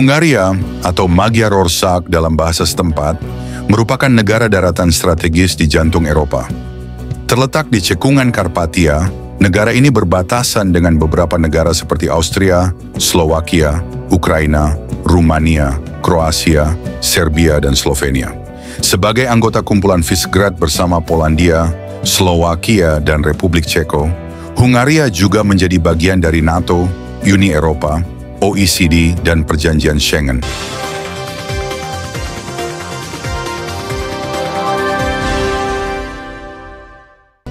Hungaria atau Magyarország dalam bahasa setempat merupakan negara daratan strategis di jantung Eropa. Terletak di cekungan Karpatia, negara ini berbatasan dengan beberapa negara seperti Austria, Slovakia, Ukraina, Rumania, Kroasia, Serbia, dan Slovenia. Sebagai anggota kumpulan Visegrad bersama Polandia, Slovakia, dan Republik Ceko, Hungaria juga menjadi bagian dari NATO, Uni Eropa, OECD, dan Perjanjian Schengen.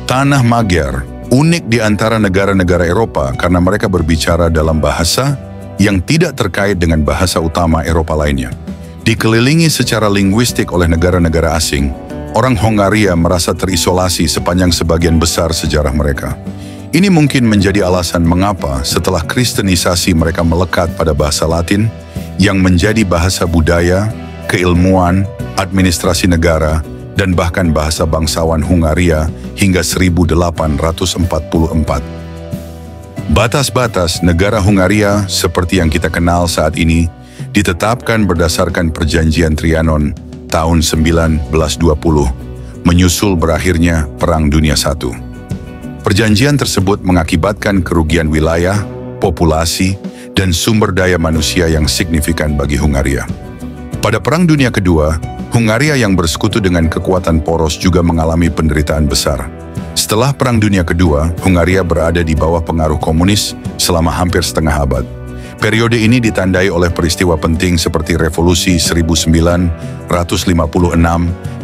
Tanah Magyar unik di antara negara-negara Eropa karena mereka berbicara dalam bahasa yang tidak terkait dengan bahasa utama Eropa lainnya. Dikelilingi secara linguistik oleh negara-negara asing, orang Hongaria merasa terisolasi sepanjang sebagian besar sejarah mereka. Ini mungkin menjadi alasan mengapa setelah kristenisasi mereka melekat pada bahasa Latin yang menjadi bahasa budaya, keilmuan, administrasi negara, dan bahkan bahasa bangsawan Hungaria hingga 1844. Batas-batas negara Hungaria seperti yang kita kenal saat ini ditetapkan berdasarkan Perjanjian Trianon tahun 1920, menyusul berakhirnya Perang Dunia I. Perjanjian tersebut mengakibatkan kerugian wilayah, populasi, dan sumber daya manusia yang signifikan bagi Hungaria. Pada Perang Dunia Kedua, Hungaria yang bersekutu dengan kekuatan poros juga mengalami penderitaan besar. Setelah Perang Dunia Kedua, Hungaria berada di bawah pengaruh komunis selama hampir setengah abad. Periode ini ditandai oleh peristiwa penting seperti Revolusi 1956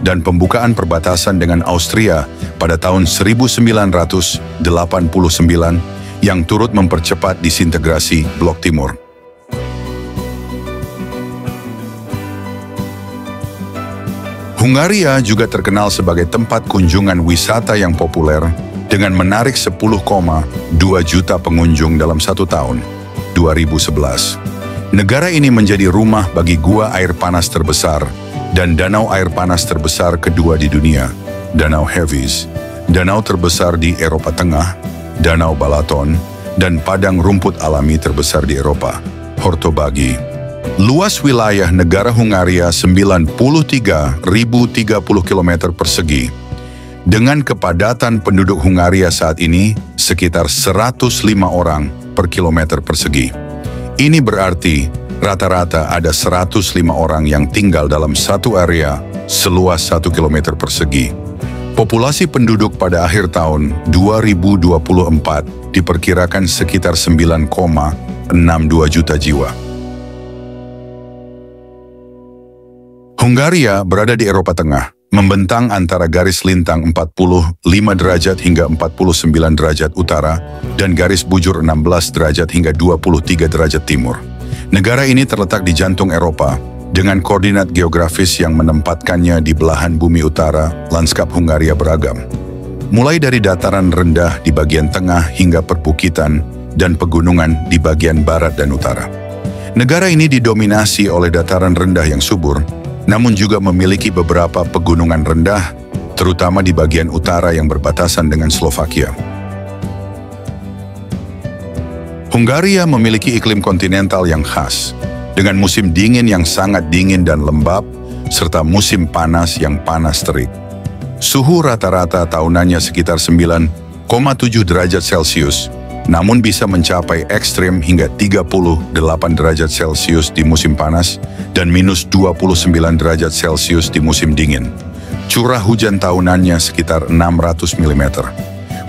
dan pembukaan perbatasan dengan Austria pada tahun 1989 yang turut mempercepat disintegrasi Blok Timur. Hungaria juga terkenal sebagai tempat kunjungan wisata yang populer dengan menarik 10,2 juta pengunjung dalam satu tahun, 2011. Negara ini menjadi rumah bagi gua air panas terbesar dan danau air panas terbesar kedua di dunia, Danau Heves, danau terbesar di Eropa Tengah, Danau Balaton, dan padang rumput alami terbesar di Eropa, Hortobagi. Luas wilayah negara Hungaria 93.030 km persegi. Dengan kepadatan penduduk Hungaria saat ini sekitar 105 orang per kilometer persegi. Ini berarti rata-rata ada 105 orang yang tinggal dalam satu area seluas 1 km persegi. Populasi penduduk pada akhir tahun 2024 diperkirakan sekitar 9,62 juta jiwa. Hungaria berada di Eropa Tengah, membentang antara garis lintang 45 derajat hingga 49 derajat utara dan garis bujur 16 derajat hingga 23 derajat timur. Negara ini terletak di jantung Eropa dengan koordinat geografis yang menempatkannya di belahan bumi utara. Lanskap Hungaria beragam, mulai dari dataran rendah di bagian tengah hingga perbukitan dan pegunungan di bagian barat dan utara. Negara ini didominasi oleh dataran rendah yang subur, namun juga memiliki beberapa pegunungan rendah, terutama di bagian utara yang berbatasan dengan Slovakia. Hungaria memiliki iklim kontinental yang khas, dengan musim dingin yang sangat dingin dan lembab, serta musim panas yang panas terik. Suhu rata-rata tahunannya sekitar 9,7 derajat Celcius, namun bisa mencapai ekstrim hingga 38 derajat Celcius di musim panas dan minus 29 derajat Celcius di musim dingin. Curah hujan tahunannya sekitar 600 mm.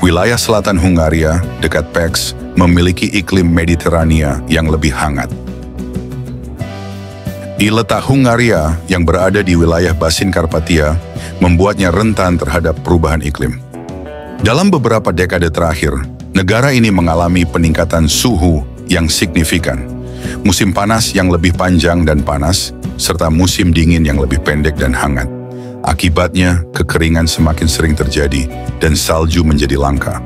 Wilayah selatan Hungaria, dekat Pécs, memiliki iklim Mediterania yang lebih hangat. Letak Hungaria yang berada di wilayah Basin Karpatia membuatnya rentan terhadap perubahan iklim. Dalam beberapa dekade terakhir, negara ini mengalami peningkatan suhu yang signifikan, musim panas yang lebih panjang dan panas, serta musim dingin yang lebih pendek dan hangat. Akibatnya, kekeringan semakin sering terjadi dan salju menjadi langka.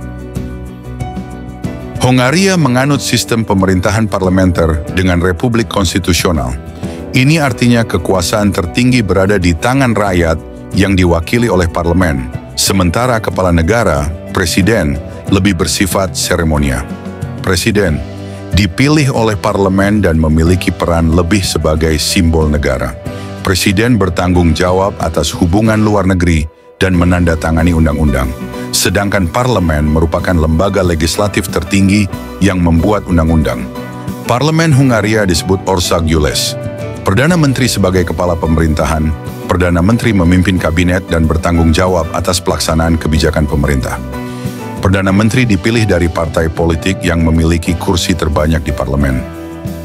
Hungaria menganut sistem pemerintahan parlementer dengan republik konstitusional. Ini artinya kekuasaan tertinggi berada di tangan rakyat yang diwakili oleh parlemen, sementara kepala negara, presiden, lebih bersifat seremonial. Presiden dipilih oleh parlemen dan memiliki peran lebih sebagai simbol negara. Presiden bertanggung jawab atas hubungan luar negeri dan menandatangani undang-undang, sedangkan parlemen merupakan lembaga legislatif tertinggi yang membuat undang-undang. Parlemen Hungaria disebut Országgyűlés. Perdana Menteri sebagai kepala pemerintahan, Perdana Menteri memimpin kabinet dan bertanggung jawab atas pelaksanaan kebijakan pemerintah. Perdana Menteri dipilih dari partai politik yang memiliki kursi terbanyak di parlemen.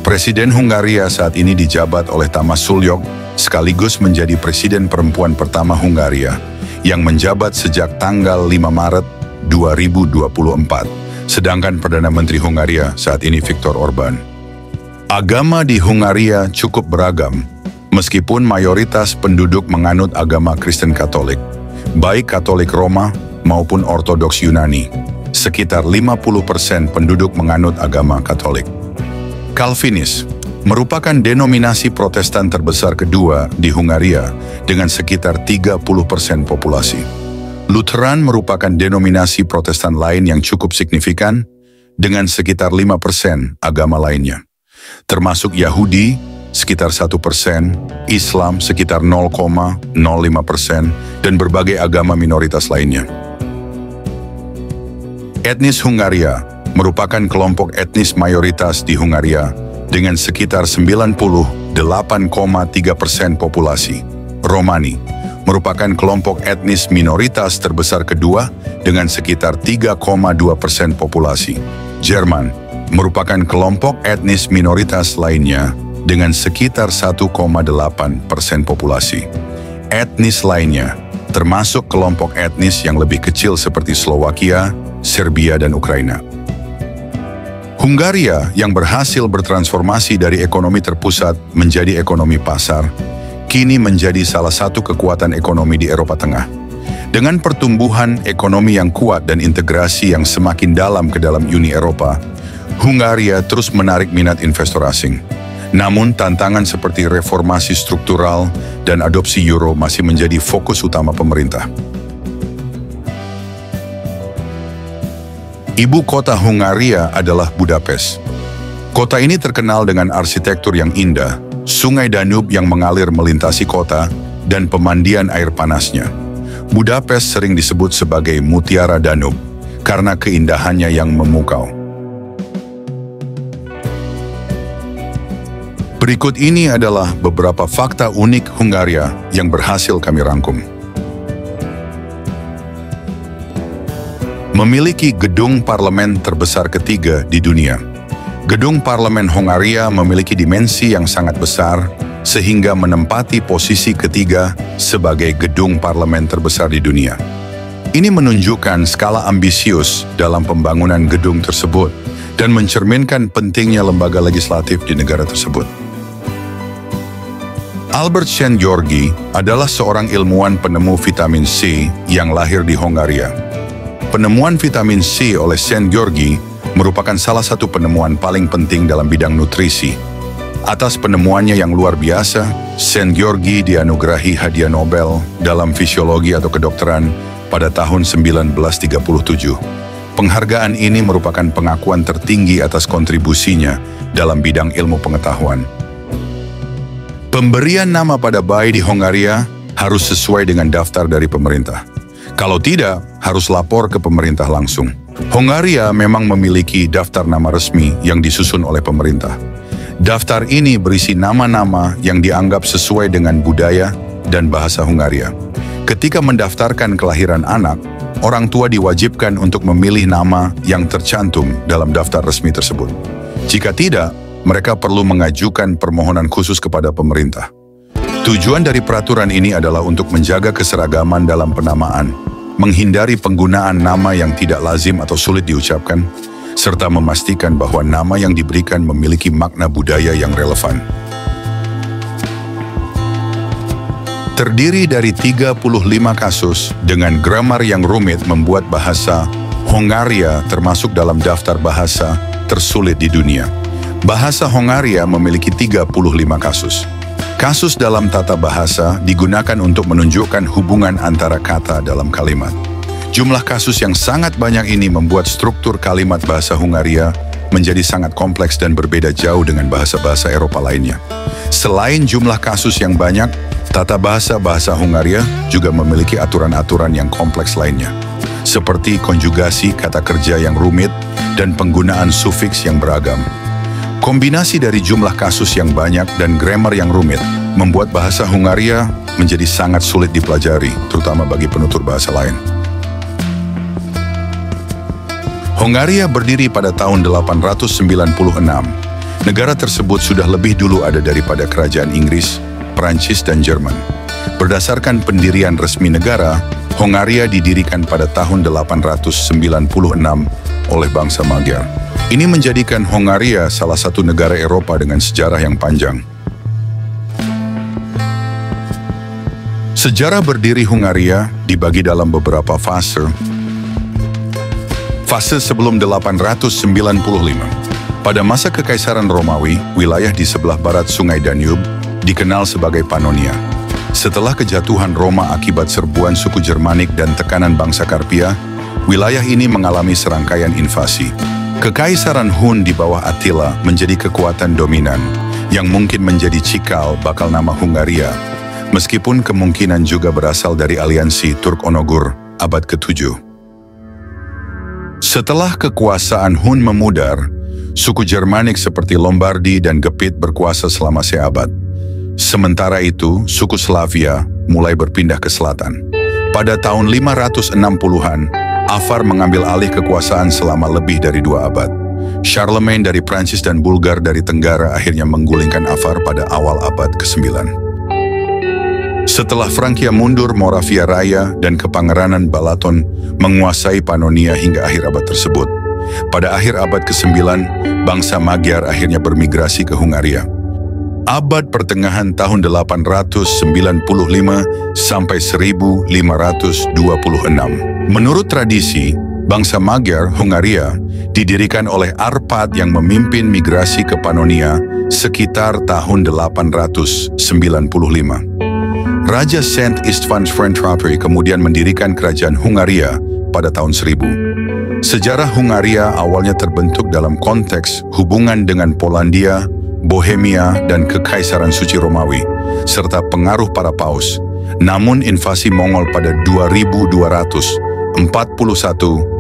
Presiden Hungaria saat ini dijabat oleh Tamás Sullyok, sekaligus menjadi presiden perempuan pertama Hungaria, yang menjabat sejak tanggal 5 Maret 2024. Sedangkan Perdana Menteri Hungaria saat ini Viktor Orbán. Agama di Hungaria cukup beragam, meskipun mayoritas penduduk menganut agama Kristen Katolik, baik Katolik Roma maupun Ortodoks Yunani. Sekitar 50% penduduk menganut agama Katolik. Calvinis merupakan denominasi Protestan terbesar kedua di Hungaria dengan sekitar 30% populasi. Lutheran merupakan denominasi Protestan lain yang cukup signifikan dengan sekitar 5% agama lainnya, termasuk Yahudi sekitar 1%, Islam sekitar 0,05%, dan berbagai agama minoritas lainnya. Etnis Hungaria merupakan kelompok etnis mayoritas di Hungaria dengan sekitar 98,3% populasi. Romani merupakan kelompok etnis minoritas terbesar kedua dengan sekitar 3,2% populasi. Jerman merupakan kelompok etnis minoritas lainnya dengan sekitar 1,8% populasi. Etnis lainnya termasuk kelompok etnis yang lebih kecil seperti Slovakia, Serbia, dan Ukraina. Hungaria yang berhasil bertransformasi dari ekonomi terpusat menjadi ekonomi pasar, kini menjadi salah satu kekuatan ekonomi di Eropa Tengah. Dengan pertumbuhan ekonomi yang kuat dan integrasi yang semakin dalam ke dalam Uni Eropa, Hungaria terus menarik minat investor asing. Namun tantangan seperti reformasi struktural dan adopsi euro masih menjadi fokus utama pemerintah. Ibu kota Hungaria adalah Budapest. Kota ini terkenal dengan arsitektur yang indah, sungai Danube yang mengalir melintasi kota, dan pemandian air panasnya. Budapest sering disebut sebagai Mutiara Danube karena keindahannya yang memukau. Berikut ini adalah beberapa fakta unik Hungaria yang berhasil kami rangkum. Memiliki gedung parlemen terbesar ketiga di dunia. Gedung parlemen Hungaria memiliki dimensi yang sangat besar sehingga menempati posisi ketiga sebagai gedung parlemen terbesar di dunia. Ini menunjukkan skala ambisius dalam pembangunan gedung tersebut dan mencerminkan pentingnya lembaga legislatif di negara tersebut. Albert Szent-Györgyi adalah seorang ilmuwan penemu vitamin C yang lahir di Hungaria. Penemuan vitamin C oleh Szent-Györgyi merupakan salah satu penemuan paling penting dalam bidang nutrisi. Atas penemuannya yang luar biasa, Szent-Györgyi dianugerahi hadiah Nobel dalam fisiologi atau kedokteran pada tahun 1937. Penghargaan ini merupakan pengakuan tertinggi atas kontribusinya dalam bidang ilmu pengetahuan. Pemberian nama pada bayi di Hungaria harus sesuai dengan daftar dari pemerintah. Kalau tidak, harus lapor ke pemerintah langsung. Hungaria memang memiliki daftar nama resmi yang disusun oleh pemerintah. Daftar ini berisi nama-nama yang dianggap sesuai dengan budaya dan bahasa Hungaria. Ketika mendaftarkan kelahiran anak, orang tua diwajibkan untuk memilih nama yang tercantum dalam daftar resmi tersebut. Jika tidak, mereka perlu mengajukan permohonan khusus kepada pemerintah. Tujuan dari peraturan ini adalah untuk menjaga keseragaman dalam penamaan, menghindari penggunaan nama yang tidak lazim atau sulit diucapkan, serta memastikan bahwa nama yang diberikan memiliki makna budaya yang relevan. Terdiri dari 35 kasus dengan gramar yang rumit membuat bahasa Hongaria termasuk dalam daftar bahasa tersulit di dunia. Bahasa Hongaria memiliki 35 kasus. Kasus dalam tata bahasa digunakan untuk menunjukkan hubungan antara kata dalam kalimat. Jumlah kasus yang sangat banyak ini membuat struktur kalimat bahasa Hungaria menjadi sangat kompleks dan berbeda jauh dengan bahasa-bahasa Eropa lainnya. Selain jumlah kasus yang banyak, tata bahasa Hungaria juga memiliki aturan-aturan yang kompleks lainnya, seperti konjugasi kata kerja yang rumit dan penggunaan sufiks yang beragam. Kombinasi dari jumlah kasus yang banyak dan grammar yang rumit membuat bahasa Hungaria menjadi sangat sulit dipelajari, terutama bagi penutur bahasa lain. Hungaria berdiri pada tahun 896. Negara tersebut sudah lebih dulu ada daripada kerajaan Inggris, Prancis, dan Jerman. Berdasarkan pendirian resmi negara, Hungaria didirikan pada tahun 896 oleh bangsa Magyar. Ini menjadikan Hungaria salah satu negara Eropa dengan sejarah yang panjang. Sejarah berdiri Hungaria dibagi dalam beberapa fase. Fase sebelum 895. Pada masa Kekaisaran Romawi, wilayah di sebelah barat Sungai Danube dikenal sebagai Pannonia. Setelah kejatuhan Roma akibat serbuan suku Jermanik dan tekanan bangsa Karpia, wilayah ini mengalami serangkaian invasi. Kekaisaran Hun di bawah Attila menjadi kekuatan dominan, yang mungkin menjadi cikal bakal nama Hungaria, meskipun kemungkinan juga berasal dari aliansi Turk-Onogur abad ke-7. Setelah kekuasaan Hun memudar, suku Jermanik seperti Lombardi dan Gepit berkuasa selama seabad. Sementara itu, suku Slavia mulai berpindah ke selatan. Pada tahun 560-an, Avar mengambil alih kekuasaan selama lebih dari 2 abad. Charlemagne dari Prancis dan Bulgar dari Tenggara akhirnya menggulingkan Avar pada awal abad ke-9. Setelah Frankia mundur, Moravia Raya dan Kepangeranan Balaton menguasai Pannonia hingga akhir abad tersebut. Pada akhir abad ke-9, bangsa Magyar akhirnya bermigrasi ke Hungaria. Abad pertengahan tahun 895 sampai 1526. Menurut tradisi, bangsa Magyar, Hungaria, didirikan oleh Arpad yang memimpin migrasi ke Pannonia sekitar tahun 895. Raja Saint István Frentrapi kemudian mendirikan kerajaan Hungaria pada tahun 1000. Sejarah Hungaria awalnya terbentuk dalam konteks hubungan dengan Polandia, Bohemia, dan Kekaisaran Suci Romawi, serta pengaruh para paus. Namun invasi Mongol pada 2241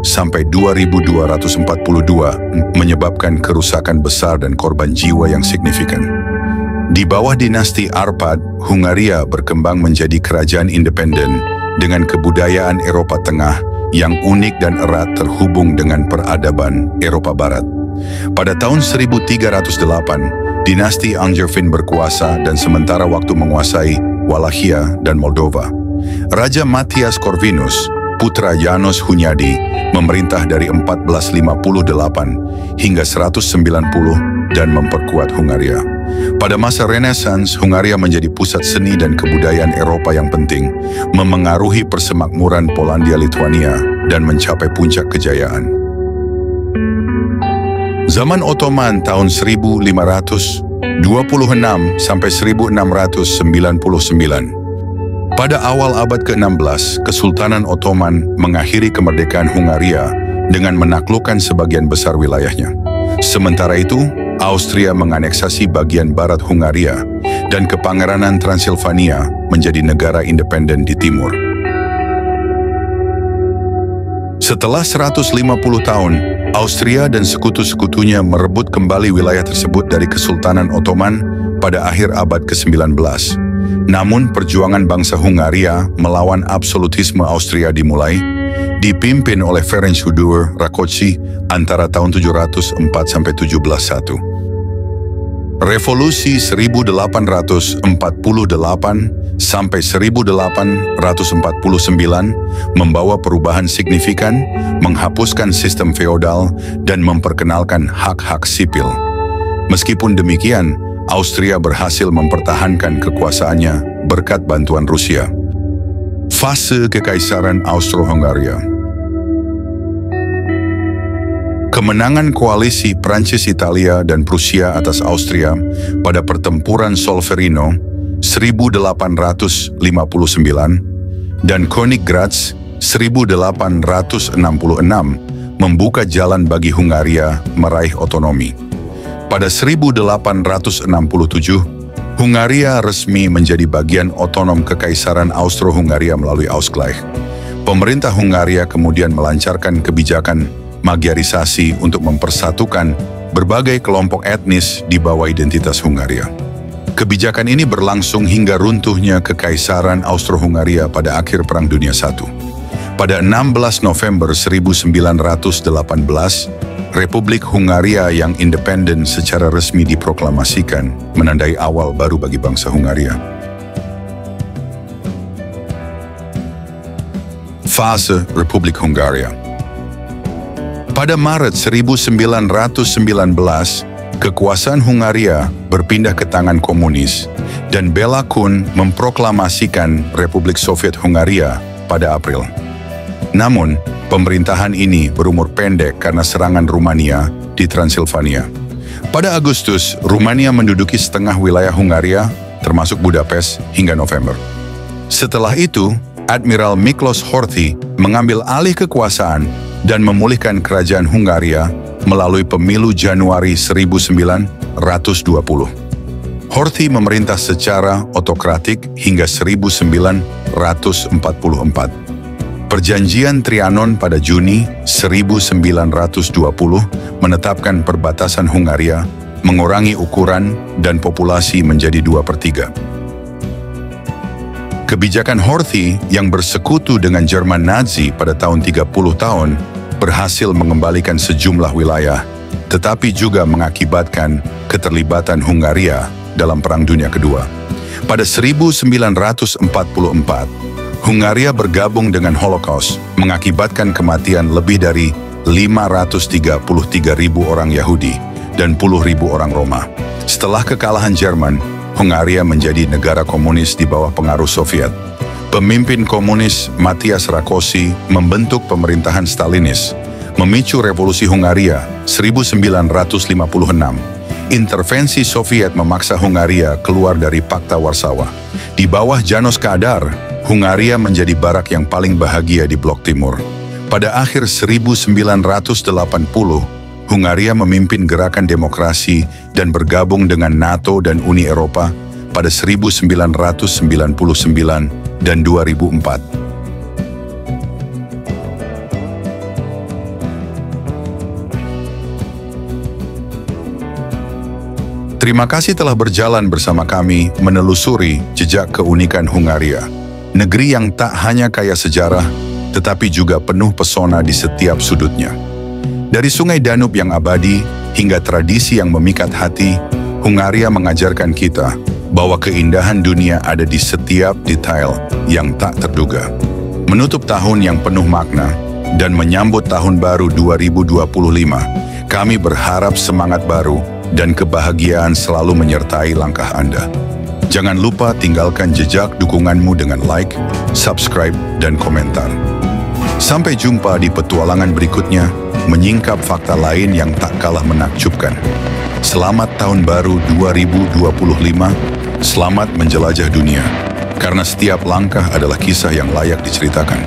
sampai 2242 menyebabkan kerusakan besar dan korban jiwa yang signifikan. Di bawah dinasti Arpad, Hungaria berkembang menjadi kerajaan independen dengan kebudayaan Eropa Tengah yang unik dan erat terhubung dengan peradaban Eropa Barat. Pada tahun 1308, dinasti Angevin berkuasa dan sementara waktu menguasai Wallachia dan Moldova. Raja Matthias Corvinus, putra János Hunyadi, memerintah dari 1458 hingga 190 dan memperkuat Hungaria. Pada masa Renaissance, Hungaria menjadi pusat seni dan kebudayaan Eropa yang penting, memengaruhi persemakmuran Polandia-Lithuania dan mencapai puncak kejayaan. Zaman Ottoman tahun 1526 sampai 1699. Pada awal abad ke-16, Kesultanan Ottoman mengakhiri kemerdekaan Hungaria dengan menaklukkan sebagian besar wilayahnya. Sementara itu, Austria menganeksasi bagian barat Hungaria dan Kepangeranan Transilvania menjadi negara independen di timur. Setelah 150 tahun, Austria dan sekutu-sekutunya merebut kembali wilayah tersebut dari Kesultanan Ottoman pada akhir abad ke-19. Namun perjuangan bangsa Hungaria melawan absolutisme Austria dimulai, dipimpin oleh Ferenc Udvar Rákóczi antara tahun 704 sampai 1701. Revolusi 1848 sampai 1849 membawa perubahan signifikan, menghapuskan sistem feodal dan memperkenalkan hak-hak sipil. Meskipun demikian, Austria berhasil mempertahankan kekuasaannya berkat bantuan Rusia. Fase Kekaisaran Austro-Hungaria. Kemenangan koalisi Prancis, Italia, dan Prusia atas Austria pada pertempuran Solferino 1859 dan Königgrätz 1866 membuka jalan bagi Hungaria meraih otonomi. Pada 1867, Hungaria resmi menjadi bagian otonom Kekaisaran Austro-Hungaria melalui Ausgleich. Pemerintah Hungaria kemudian melancarkan kebijakan magyarisasi untuk mempersatukan berbagai kelompok etnis di bawah identitas Hungaria. Kebijakan ini berlangsung hingga runtuhnya Kekaisaran Austro-Hungaria pada akhir Perang Dunia I. Pada 16 November 1918, Republik Hungaria yang independen secara resmi diproklamasikan, menandai awal baru bagi bangsa Hungaria. Fase Republik Hungaria. Pada Maret 1919, kekuasaan Hungaria berpindah ke tangan komunis dan Bela Kun memproklamasikan Republik Soviet Hungaria pada April. Namun, pemerintahan ini berumur pendek karena serangan Rumania di Transilvania. Pada Agustus, Rumania menduduki setengah wilayah Hungaria, termasuk Budapest, hingga November. Setelah itu, Admiral Miklos Horthy mengambil alih kekuasaan dan memulihkan kerajaan Hungaria melalui pemilu Januari 1920. Horthy memerintah secara otokratik hingga 1944. Perjanjian Trianon pada Juni 1920 menetapkan perbatasan Hungaria, mengurangi ukuran dan populasi menjadi 2/3. Kebijakan Horthy yang bersekutu dengan Jerman Nazi pada tahun 30 tahun berhasil mengembalikan sejumlah wilayah, tetapi juga mengakibatkan keterlibatan Hungaria dalam Perang Dunia Kedua. Pada 1944, Hungaria bergabung dengan Holocaust, mengakibatkan kematian lebih dari 533.000 orang Yahudi dan puluh ribu orang Roma. Setelah kekalahan Jerman, Hungaria menjadi negara komunis di bawah pengaruh Soviet. Pemimpin komunis Matyas Rákosi membentuk pemerintahan Stalinis, memicu revolusi Hungaria 1956. Intervensi Soviet memaksa Hungaria keluar dari Pakta Warsawa. Di bawah János Kádár, Hungaria menjadi barak yang paling bahagia di Blok Timur. Pada akhir 1980, Hungaria memimpin gerakan demokrasi dan bergabung dengan NATO dan Uni Eropa pada 1999 dan 2004. Terima kasih telah berjalan bersama kami menelusuri jejak keunikan Hungaria. Negeri yang tak hanya kaya sejarah, tetapi juga penuh pesona di setiap sudutnya. Dari sungai Danub yang abadi hingga tradisi yang memikat hati, Hungaria mengajarkan kita bahwa keindahan dunia ada di setiap detail yang tak terduga. Menutup tahun yang penuh makna dan menyambut tahun baru 2025, kami berharap semangat baru dan kebahagiaan selalu menyertai langkah Anda. Jangan lupa tinggalkan jejak dukunganmu dengan like, subscribe, dan komentar. Sampai jumpa di petualangan berikutnya, menyingkap fakta lain yang tak kalah menakjubkan. Selamat Tahun Baru 2025, selamat menjelajah dunia, karena setiap langkah adalah kisah yang layak diceritakan.